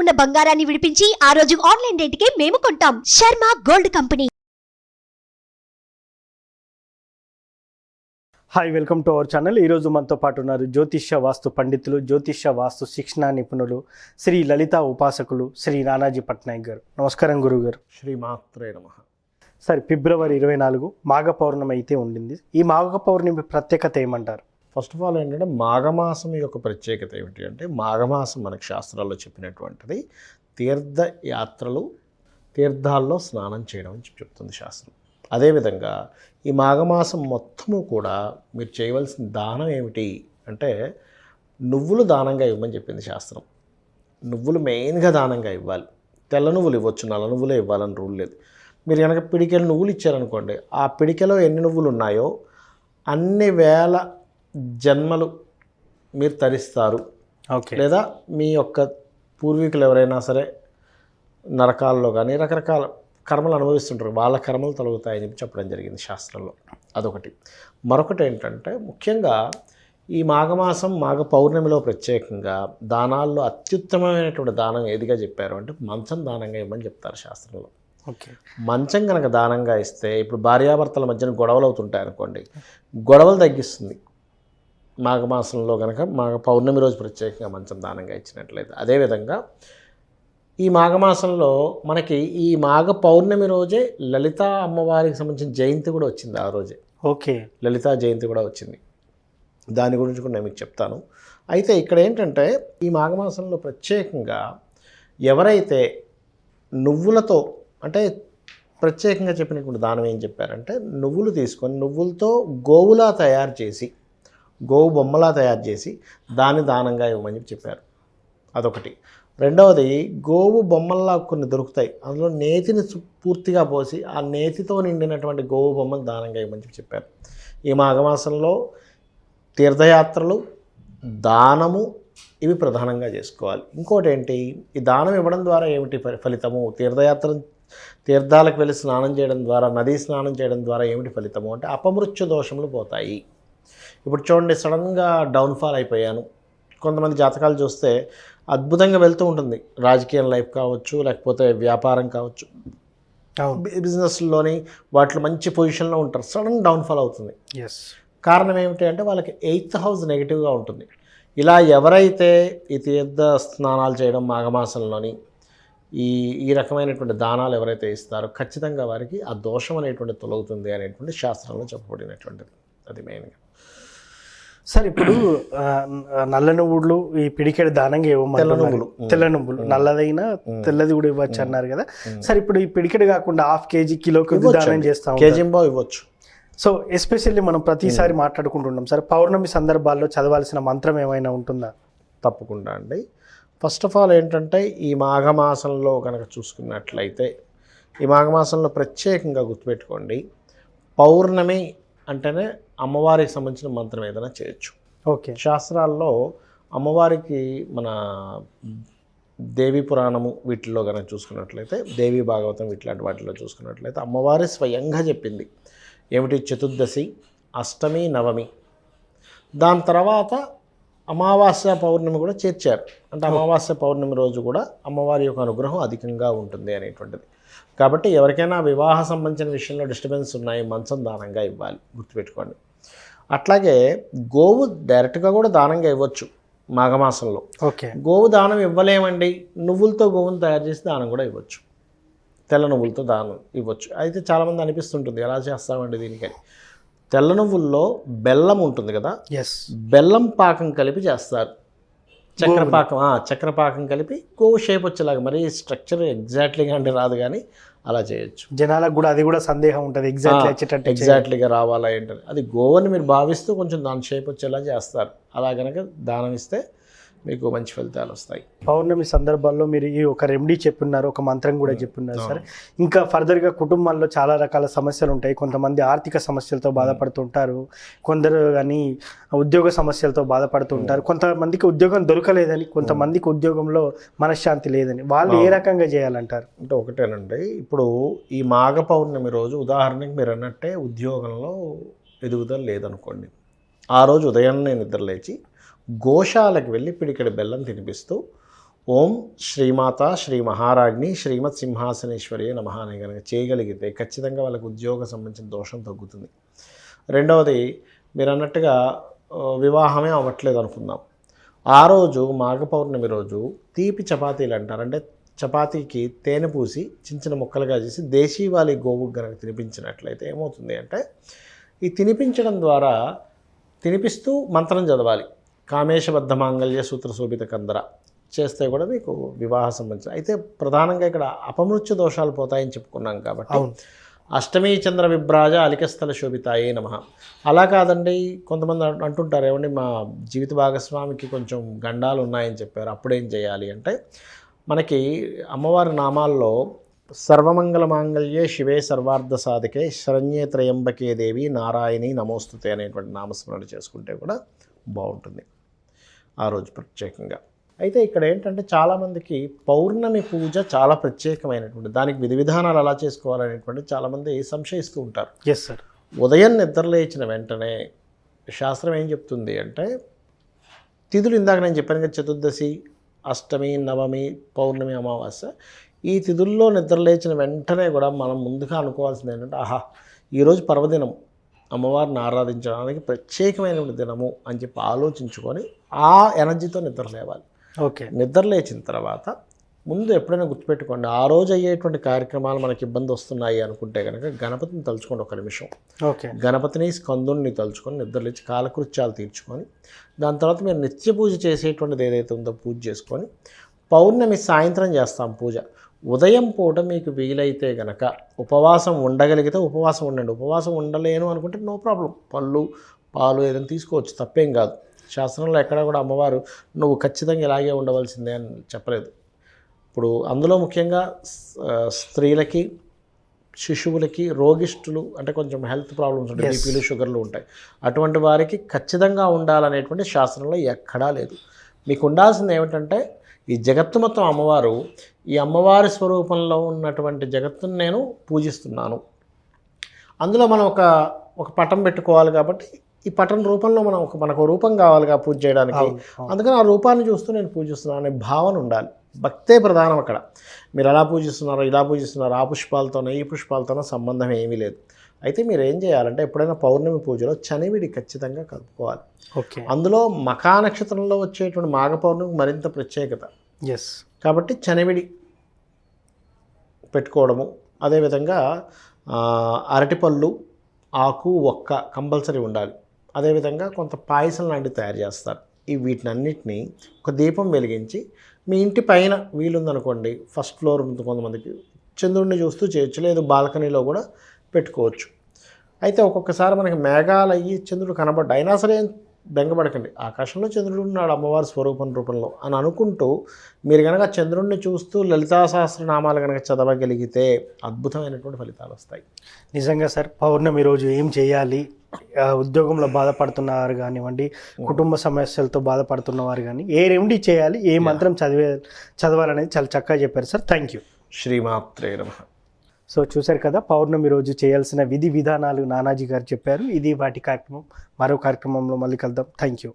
ఉన్న బంగారాన్ని విడిపించి ఆ రోజు ఆన్లైన్ రేటుకే మేము కొంటాం. Sharma gold company. Hi, welcome to our channel. ఈరోజు మనతో పాటు ఉన్నారు జ్యోతిష్య వాస్తు పండితులు, జ్యోతిష్య వాస్తు శిక్షణ నిపుణులు, శ్రీ లలిత ఉపాసకులు శ్రీ నానాజీ పట్నాయక్ గారు. నమస్కారం గురుగారు. శ్రీమాత్రే నమః. సరే, ఫిబ్రవరి 24 మాఘ పౌర్ణమి అయితే ఉండింది. ఈ మాఘ పౌర్ణమి ప్రత్యేకత ఏమంటారు? ఫస్ట్ ఆఫ్ ఆల్ ఏంటంటే మాఘమాసం యొక్క ప్రత్యేకత ఏమిటి అంటే, మాఘమాసం మనకు శాస్త్రాల్లో చెప్పినటువంటిది తీర్థయాత్రలు, తీర్థాల్లో స్నానం చేయడం అని చెప్తుంది శాస్త్రం. అదేవిధంగా ఈ మాఘమాసం మొత్తము కూడా మీరు చేయవలసిన దానం ఏమిటి అంటే, నువ్వులు దానంగా ఇవ్వమని చెప్పింది శాస్త్రం. నువ్వులు మెయిన్గా దానంగా ఇవ్వాలి. తెల్ల నువ్వులు ఇవ్వచ్చు, నల్ల నువ్వులే ఇవ్వాలని రూల్ లేదు. మీరు కనుక పిడికెలు నువ్వులు ఇచ్చారనుకోండి, ఆ పిడికెలో ఎన్ని నువ్వులు ఉన్నాయో అన్ని వేల జన్మలు మీరు తరిస్తారు. ఓకే. లేదా మీ యొక్క పూర్వీకులు ఎవరైనా సరే నరకాల్లో కానీ రకరకాల కర్మలు అనుభవిస్తుంటారు, వాళ్ళ కర్మలు తొలగుతాయని చెప్పడం జరిగింది శాస్త్రంలో. అదొకటి. మరొకటి ఏంటంటే, ముఖ్యంగా ఈ మాఘమాసం మాఘ పౌర్ణమిలో ప్రత్యేకంగా దానాల్లో అత్యుత్తమమైనటువంటి దానం ఏదిగా చెప్పారు అంటే, మంచం దానంగా ఇవ్వమని చెప్తారు శాస్త్రంలో. ఓకే. మంచం కనుక దానంగా ఇస్తే, ఇప్పుడు భార్యాభర్తల మధ్యన గొడవలు అవుతుంటాయి అనుకోండి, గొడవలు తగ్గిస్తుంది మాఘమాసంలో కనుక మాఘ పౌర్ణమి రోజు ప్రత్యేకంగా మంచం దానంగా ఇచ్చినట్లయితే. అదేవిధంగా ఈ మాఘమాసంలో మనకి ఈ మాఘ పౌర్ణమి రోజే లలితా అమ్మవారికి సంబంధించిన జయంతి కూడా వచ్చింది. ఆ రోజే ఓకే, లలితా జయంతి కూడా వచ్చింది. దాని గురించి కూడా నేను మీకు చెప్తాను. అయితే ఇక్కడ ఏంటంటే, ఈ మాఘమాసంలో ప్రత్యేకంగా ఎవరైతే నువ్వులతో, అంటే ప్రత్యేకంగా చెప్పినటువంటి దానం ఏం చెప్పారంటే, నువ్వులు తీసుకొని నువ్వులతో గోవులా తయారు చేసి, గోవు బొమ్మలా తయారు చేసి దాన్ని దానంగా ఇవ్వమని చెప్పారు. అదొకటి. రెండవది, గోవు బొమ్మల్లా కొన్ని దొరుకుతాయి, అందులో నేతిని పూర్తిగా పోసి ఆ నేతితో నిండినటువంటి గోవు బొమ్మలు దానంగా ఇవ్వమని చెప్పారు. ఈ మాఘమాసంలో తీర్థయాత్రలు, దానము ఇవి ప్రధానంగా చేసుకోవాలి. ఇంకోటి ఏంటి, ఈ దానం ఇవ్వడం ద్వారా ఏమిటి ఫలితము, తీర్థాలకు వెళ్ళి స్నానం చేయడం ద్వారా, నదీ స్నానం చేయడం ద్వారా ఏమిటి ఫలితము అంటే, అపమృత్యు దోషములు పోతాయి. ఇప్పుడు చూడండి, సడన్గా డౌన్ఫాల్ అయిపోయాను. కొంతమంది జాతకాలు చూస్తే అద్భుతంగా వెళ్తూ ఉంటుంది, రాజకీయ లైఫ్ కావచ్చు, లేకపోతే వ్యాపారం కావచ్చు, బిజినెస్లోని వాటిలో మంచి పొజిషన్లో ఉంటారు, సడన్ డౌన్ఫాల్ అవుతుంది. ఎస్. కారణం ఏమిటి అంటే, వాళ్ళకి 8th హౌస్ నెగిటివ్గా ఉంటుంది. ఇలా ఎవరైతే ఈ తీర్థ స్నానాలు చేయడం మాఘమాసంలోని ఈ రకమైనటువంటి దానాలు ఎవరైతే ఇస్తారో, ఖచ్చితంగా వారికి ఆ దోషం అనేటువంటి తొలగుతుంది అనేటువంటి శాస్త్రంలో చెప్పబడినటువంటిది. అది మెయిన్గా. సార్, ఇప్పుడు నల్ల నువ్వులు ఈ పిడికెడు దానంగా ఇవ్వమన్నారు. తెల్ల నువ్వులు, నల్లదైనా తెల్లది కూడా ఇవ్వచ్చు అన్నారు కదా. సార్, ఇప్పుడు ఈ పిడికెడు కాకుండా ½ కేజీ, కిలోకి దానం చేస్తాం, కేజీంబో ఇవ్వచ్చు. సో ఎస్పెషల్లీ మనం ప్రతిసారి మాట్లాడుకుంటున్నాం సార్, పౌర్ణమి సందర్భాల్లో చదవాల్సిన మంత్రం ఏమైనా ఉంటుందా? తప్పకుండా అండి. ఫస్ట్ ఆఫ్ ఆల్ ఏంటంటే, ఈ మాఘమాసంలో కనుక చూసుకున్నట్లయితే, ఈ మాఘమాసంలో ప్రత్యేకంగా గుర్తుపెట్టుకోండి, పౌర్ణమి అంటేనే అమ్మవారికి సంబంధించిన మంత్రం ఏదైనా చేయొచ్చు. ఓకే. శాస్త్రాల్లో అమ్మవారికి మన దేవి పురాణము వీటిల్లో కనుక చూసుకున్నట్లయితే, దేవి భాగవతం ఇట్లాంటి వాటిలో చూసుకున్నట్లయితే అమ్మవారి స్వయంగా చెప్పింది ఏమిటి, చతుర్దశి, అష్టమి, నవమి, దాని తర్వాత అమావాస్య పౌర్ణమి కూడా చేర్చారు. అంటే అమావాస్య పౌర్ణమి రోజు కూడా అమ్మవారి యొక్క అనుగ్రహం అధికంగా ఉంటుంది అనేటువంటిది. కాబట్టి ఎవరికైనా వివాహ సంబంధించిన విషయంలో డిస్టర్బెన్స్ ఉన్నాయి, మంచం దానంగా ఇవ్వాలి, గుర్తుపెట్టుకోండి. అట్లాగే గోవు డైరెక్ట్గా కూడా దానంగా ఇవ్వచ్చు మాఘమాసంలో. ఓకే. గోవు దానం ఇవ్వలేమండి, నువ్వులతో గోవును తయారు చేసి దానం కూడా ఇవ్వచ్చు, తెల్ల నువ్వులతో దానం ఇవ్వచ్చు. అయితే చాలామంది అనిపిస్తుంటుంది, ఎలా చేస్తామండి దీనికని. తెల్ల నువ్వుల్లో బెల్లం ఉంటుంది కదా, బెల్లం పాకం కలిపి చేస్తారు. చక్కెర పాకం కలిపి గోవు షేప్ వచ్చేలాగా, మరి స్ట్రక్చర్ ఎగ్జాక్ట్లీగా అంటే రాదు కానీ అలా చేయొచ్చు. జనాలకు కూడా అది కూడా సందేహం ఉంటుంది, ఎగ్జాక్ట్లీగా రావాలా ఏంటని. అది గోవుని మీరు భావిస్తూ కొంచెం దాని షేప్ వచ్చేలా చేస్తారు. అలా కనుక దానం ఇస్తే మీకు మంచి ఫలితాలు వస్తాయి. పౌర్ణమి సందర్భాల్లో మీరు ఈ ఒక రెమెడీ చెప్పున్నారు, ఒక మంత్రం కూడా చెప్పున్నారు సార్. ఇంకా ఫర్దర్గా కుటుంబాల్లో చాలా రకాల సమస్యలు ఉంటాయి. కొంతమంది ఆర్థిక సమస్యలతో బాధపడుతుంటారు, కొందరు కానీ ఉద్యోగ సమస్యలతో బాధపడుతుంటారు, కొంతమందికి ఉద్యోగం దొరకలేదని, కొంతమందికి ఉద్యోగంలో మనశ్శాంతి లేదని, వాళ్ళు ఏ రకంగా చేయాలంటారు? అంటే ఒకటేనండి, ఇప్పుడు ఈ మాఘ పౌర్ణమి రోజు ఉదాహరణకి మీరు అన్నట్టే ఉద్యోగంలో ఎదుగుదల లేదనుకోండి, ఆ రోజు ఉదయాన్నే నిద్రలేచి గోశాలకు వెళ్ళి పిడికెడు బెల్లం తినిపిస్తూ ఓం శ్రీమాత శ్రీ మహారాజ్ని శ్రీమత్ సింహాసనేశ్వరి నమః అని కనుక చేయగలిగితే ఖచ్చితంగా వాళ్ళకి ఉద్యోగ సంబంధించిన దోషం తగ్గుతుంది. రెండవది మీరు అన్నట్టుగా వివాహమే అవ్వట్లేదు అనుకుందాం. ఆ రోజు మాఘ పౌర్ణమి రోజు తీపి చపాతీలు అంటారు, అంటే చపాతీకి తేనె పూసి చిన్న చిన్న ముక్కలుగా చేసి దేశీవాలి గోవుకు కనుక తినిపించినట్లయితే ఏమవుతుంది అంటే, ఈ తినిపించడం ద్వారా తినిపిస్తూ మంత్రం చదవాలి. కామేశబద్ధ మాంగళ్య సూత్ర శోభిత కందర చేస్తే కూడా మీకు వివాహ సంబంధించిన, అయితే ప్రధానంగా ఇక్కడ అపమృత్యు దోషాలు పోతాయని చెప్పుకున్నాం కాబట్టి అష్టమీ చంద్ర విభ్రాజ అలికస్థల శోభితాయే నమః. అలా కాదండి, కొంతమంది అంటుంటారు ఏమండి మా జీవిత భాగస్వామికి కొంచెం గండాలు ఉన్నాయని చెప్పారు, అప్పుడేం చేయాలి అంటే, మనకి అమ్మవారి నామాల్లో సర్వమంగళ మాంగళ్యే శివే సర్వార్థ సాధికే శరణ్యే త్రయంబకే దేవి నారాయణి నమోస్తుతే అనేటువంటి నామస్మరణ చేసుకుంటే కూడా బాగుంటుంది ఆ రోజు ప్రత్యేకంగా. అయితే ఇక్కడ ఏంటంటే చాలామందికి పౌర్ణమి పూజ చాలా ప్రత్యేకమైనటువంటి, దానికి విధి విధానాలు ఎలా చేసుకోవాలనేటువంటి చాలామంది సంశయిస్తూ ఉంటారు. Yes sir. ఉదయం నిద్రలేచిన వెంటనే శాస్త్రం ఏం చెప్తుంది అంటే, తిథులు ఇందాక నేను చెప్పాను కదా, చతుర్దశి, అష్టమి, నవమి, పౌర్ణమి, అమావాస్య, ఈ తిథుల్లో నిద్రలేచిన వెంటనే కూడా మనం ముందుగా అనుకోవాల్సింది ఏంటంటే, ఆహా ఈరోజు పర్వదినం, అమ్మవారిని ఆరాధించడానికి ప్రత్యేకమైనటువంటి దినము అని చెప్పి ఆలోచించుకొని ఆ ఎనర్జీతో నిద్ర లేవాలి. ఓకే. నిద్ర లేచిన తర్వాత ముందు ఎప్పుడైనా గుర్తుపెట్టుకోండి, ఆ రోజు అయ్యేటువంటి కార్యక్రమాలు మనకి ఇబ్బంది వస్తున్నాయి అనుకుంటే కనుక గణపతిని తలుచుకోండి ఒక నిమిషం. ఓకే. గణపతిని స్కందుని తలుచుకొని నిద్రలేచి కాలకృత్యాలు తీర్చుకొని, దాని తర్వాత మీరు నిత్య పూజ చేసేటువంటిది ఏదైతే ఉందో పూజ చేసుకొని, పౌర్ణమి సాయంత్రం చేస్తాం పూజ. ఉదయం పూట మీకు వీలైతే గనక ఉపవాసం ఉండగలిగితే ఉపవాసం ఉండండి. ఉపవాసం ఉండలేను అనుకుంటే నో ప్రాబ్లం, పళ్ళు పాలు ఏదైనా తీసుకోవచ్చు, తప్పేం కాదు. శాస్త్రంలో ఎక్కడ కూడా అమ్మవారు నువ్వు ఖచ్చితంగా ఇలాగే ఉండవలసిందే అని చెప్పలేదు. ఇప్పుడు అందులో ముఖ్యంగా స్త్రీలకి, శిశువులకి, రోగిష్ఠులు, అంటే కొంచెం హెల్త్ ప్రాబ్లమ్స్ ఉంటాయి, బీపీలు, షుగర్లు ఉంటాయి, అటువంటి వారికి ఖచ్చితంగా ఉండాలనేటువంటి శాస్త్రంలో ఎక్కడా లేదు. మీకు ఉండాల్సింది ఏమిటంటే, ఈ జగత్తు మొత్తం అమ్మవారు, ఈ అమ్మవారి స్వరూపంలో ఉన్నటువంటి జగత్తును నేను పూజిస్తున్నాను. అందులో మనం ఒక పటం పెట్టుకోవాలి కాబట్టి, ఈ పటం రూపంలో మనకు రూపం కావాలిగా పూజ చేయడానికి, అందుకని ఆ రూపాన్ని చూస్తూ నేను పూజిస్తున్నాను అనే భావన ఉండాలి. భక్తే ప్రధానం అక్కడ. మీరు ఎలా పూజిస్తున్నారో, ఇలా పూజిస్తున్నారో, ఆ పుష్పాలతోనో ఈ పుష్పాలతోనో సంబంధం ఏమీ లేదు. అయితే మీరు ఏం చేయాలంటే, ఎప్పుడైనా పౌర్ణమి పూజలో చనివిడి ఖచ్చితంగా కలుపుకోవాలి. ఓకే. అందులో మఖా నక్షత్రంలో వచ్చేటువంటి మాఘ పౌర్ణమి మరింత ప్రత్యేకత. ఎస్. కాబట్టి చనివిడి పెట్టుకోవడము, అదేవిధంగా అరటిపళ్ళు, ఆకు, ఒక్క కంపల్సరీ ఉండాలి. అదేవిధంగా కొంత పాయసం లాంటివి తయారు చేస్తారు. వీటినన్నిటినీ ఒక దీపం వెలిగించి, మీ ఇంటి పైన వీలుందనుకోండి, ఫస్ట్ ఫ్లోర్ ఉంది కొంతమందికి, చంద్రుడిని చూస్తూ చేయొచ్చు, లేదు బాల్కనీలో కూడా పెట్టుకోవచ్చు. అయితే ఒక్కొక్కసారి మనకి మేఘాలు అయ్యి చంద్రుడు కనబడ్డా అయినా సరే బెంగపడకండి, ఆకాశంలో చంద్రుడు ఉన్నాడు అమ్మవారి స్వరూపం రూపంలో అని అనుకుంటూ మీరు కనుక చంద్రుడిని చూస్తూ లలితా సహస్రనామాలు కనుక చదవగలిగితే అద్భుతమైనటువంటి ఫలితాలు వస్తాయి. నిజంగా సార్, పౌర్ణమి రోజు ఏం చేయాలి, ఉద్యోగంలో బాధపడుతున్నవారు కానివ్వండి, కుటుంబ సమస్యలతో బాధపడుతున్నవారు కానీ ఏ రెమెడీ చేయాలి, ఏ మంత్రం చదవాలనేది చాలా చక్కగా చెప్పారు సార్. Thank you. శ్రీమాత్రే నమః. సో చూశారు కదా, పౌర్ణమి రోజు చేయాల్సిన విధి విధానాలు నానాజీ గారు చెప్పారు. ఇది వాటి కార్యక్రమం. మరో కార్యక్రమంలో మళ్ళీ కలుద్దాం. Thank you.